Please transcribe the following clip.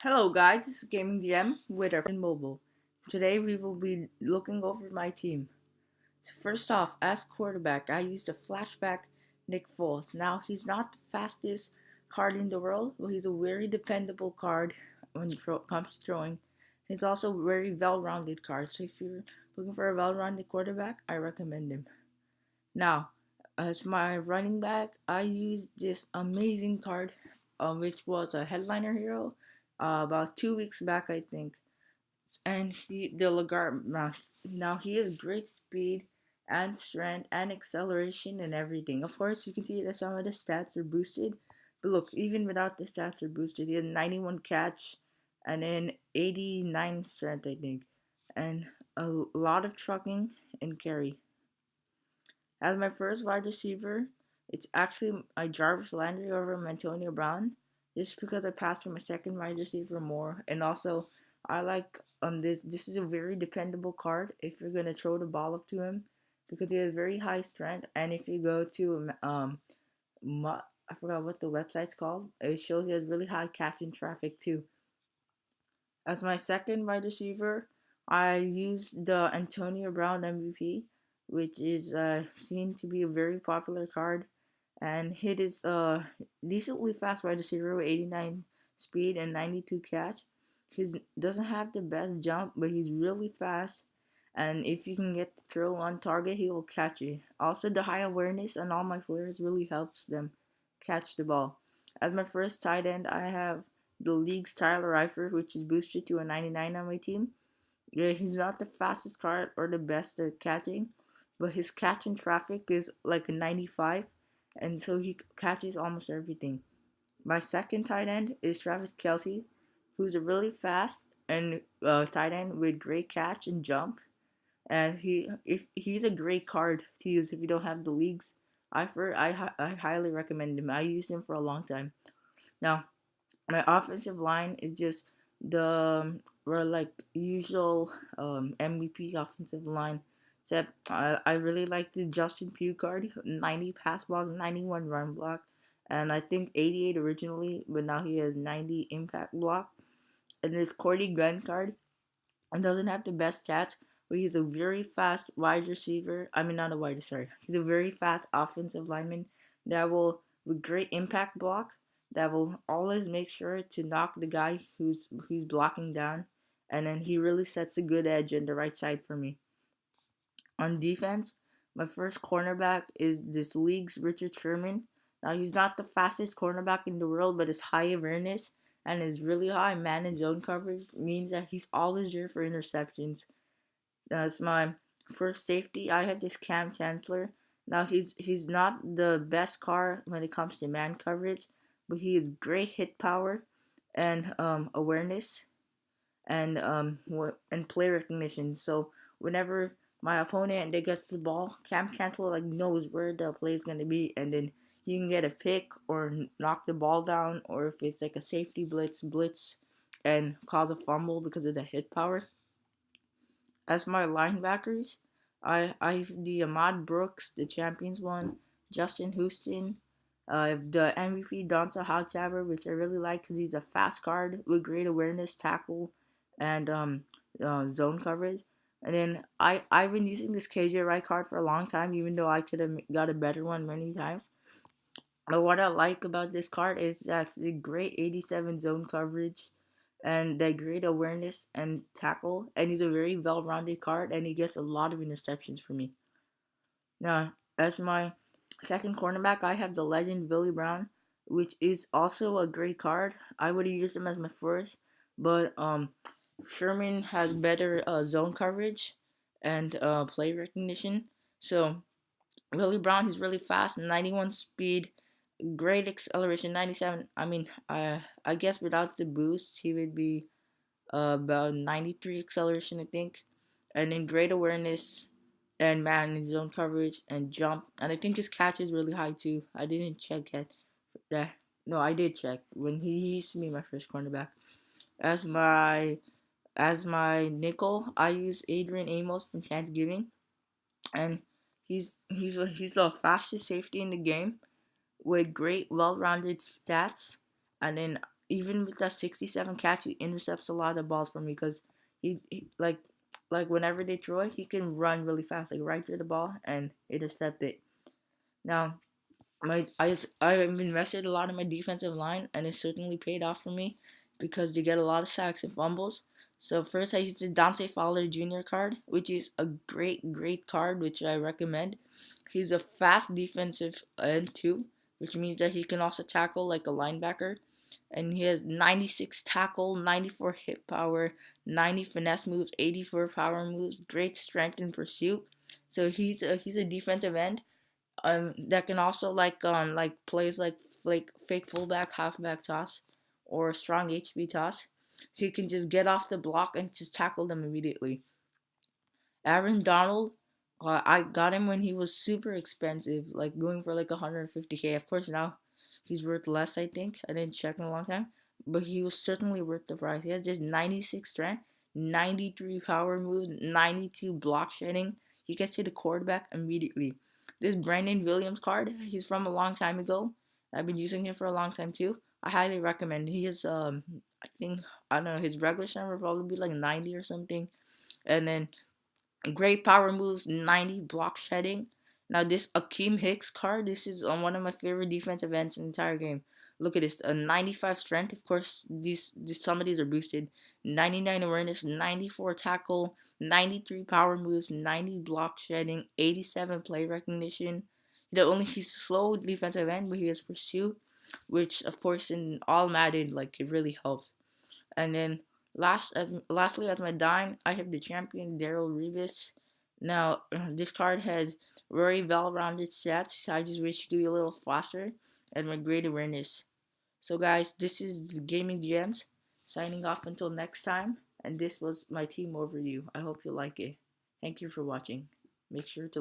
Hello guys, this is Gaming DM with our Madden Mobile. Today we will be looking over my team. So first off, as quarterback, I used a flashback Nick Foles. Now he's not the fastest card in the world, but he's a very dependable card when it comes to throwing. He's also a very well-rounded card. So if you're looking for a well-rounded quarterback, I recommend him. Now, as my running back, I used this amazing card, which was a headliner hero, about 2 weeks back, I think. And the Lagarde. Now he has great speed and strength and acceleration and everything. Of course, you can see that some of the stats are boosted, but look, even without the stats are boosted, he had 91 catch and then 89 strength, I think, and a lot of trucking and carry. As my first wide receiver, it's actually my Jarvis Landry over Antonio Brown, just because I passed for my second wide receiver more, and also I like this. This is a very dependable card if you're gonna throw the ball up to him, because he has very high strength, and if you go to I forgot what the website's called. It shows he has really high catching traffic too. As my second wide receiver, I used the Antonio Brown MVP, which is seen to be a very popular card, and hit is decently fast wide receiver with 89 speed and 92 catch. He doesn't have the best jump, but he's really fast, and if you can get the throw on target, he will catch it. Also, the high awareness on all my players really helps them catch the ball. As my first tight end, I have the league's Tyler Eifert, which is boosted to a 99 on my team. Yeah, he's not the fastest card or the best at catching, but his catching traffic is like a 95, and so he catches almost everything. My second tight end is Travis Kelsey, who's a really fast and tight end with great catch and jump, and he's a great card to use if you don't have the leagues. I highly recommend him. I used him for a long time. Now, my offensive line is just the we're like usual MVP offensive line. Except I really like the Justin Pugh card, 90 pass block, 91 run block, and I think 88 originally, but now he has 90 impact block. And this Cordy Glenn card, and doesn't have the best stats, but he's a very fast wide receiver. I mean, not a wide receiver. He's a very fast offensive lineman that will, with great impact block, that will always make sure to knock the guy who's blocking down, and then he really sets a good edge on the right side for me. On defense, my first cornerback is this league's Richard Sherman. Now, he's not the fastest cornerback in the world, but his high awareness and his really high man and zone coverage means that he's always there for interceptions. As my first safety, I have this Cam Chancellor. Now, he's not the best card when it comes to man coverage, but he has great hit power and awareness and play recognition. So whenever my opponent they gets the ball, Cam Chancellor like knows where the play is gonna be, and then you can get a pick or knock the ball down, or if it's like a safety blitz, and cause a fumble because of the hit power. As my linebackers, I have the Ahmad Brooks, the Champions one, Justin Houston, the MVP Donta Hightower, which I really like because he's a fast card with great awareness, tackle, and zone coverage. And then I've been using this KJ Wright card for a long time, even though I could have got a better one many times. But what I like about this card is that the great 87 zone coverage and the great awareness and tackle, and he's a very well-rounded card, and he gets a lot of interceptions for me. Now, as my second cornerback, I have the legend Billy Brown, which is also a great card. I would have used him as my first, but Sherman has better zone coverage and play recognition. So Billy Brown, he's really fast, 91 speed, great acceleration, 97. I mean, I guess without the boost, he would be about 93 acceleration, I think, and then great awareness and man in zone coverage and jump. And I think his catch is really high too. I didn't check yet. Yeah, no, I did check when he used to be my first cornerback. As my as my nickel, I use Adrian Amos from Thanksgiving, and he's the fastest safety in the game with great well-rounded stats, and then even with that 67 catch, he intercepts a lot of balls for me because he like whenever they throw it, he can run really fast, like right through the ball and intercept it. Now, I've invested a lot in my defensive line, and it certainly paid off for me because they get a lot of sacks and fumbles. So first, I used the Dante Fowler Jr. card, which is a great card, which I recommend. He's a fast defensive end too, which means that he can also tackle like a linebacker. And he has 96 tackle, 94 hit power, 90 finesse moves, 84 power moves, great strength in pursuit. So he's a defensive end that can also like plays like fake fullback, halfback toss, or strong HB toss. He can just get off the block and just tackle them immediately. Aaron Donald, I got him when he was super expensive, like going for like 150K. Of course, now he's worth less, I think. I didn't check in a long time, but he was certainly worth the price. He has just 96 strength, 93 power moves, 92 block shedding. He gets to the quarterback immediately. This Brandon Williams card, he's from a long time ago. I've been using him for a long time too. I highly recommend. He is I think I don't know, his regular number will probably be like 90 or something, and then great power moves, 90 block shedding. Now this Akeem Hicks card, this is on one of my favorite defensive ends in the entire game. Look at this, a 95 strength. Of course, these some of these are boosted. 99 awareness, 94 tackle, 93 power moves, 90 block shedding, 87 play recognition. He's slow defensive end, but he has pursuit, which of course in all Madden like it really helps. And then lastly, as my dime, I have the champion Daryl Revis. Now, this card has very well-rounded stats. I just wish you could be a little faster and my great awareness. So, guys, this is the Gaming GMs signing off until next time. And this was my team overview. I hope you like it. Thank you for watching. Make sure to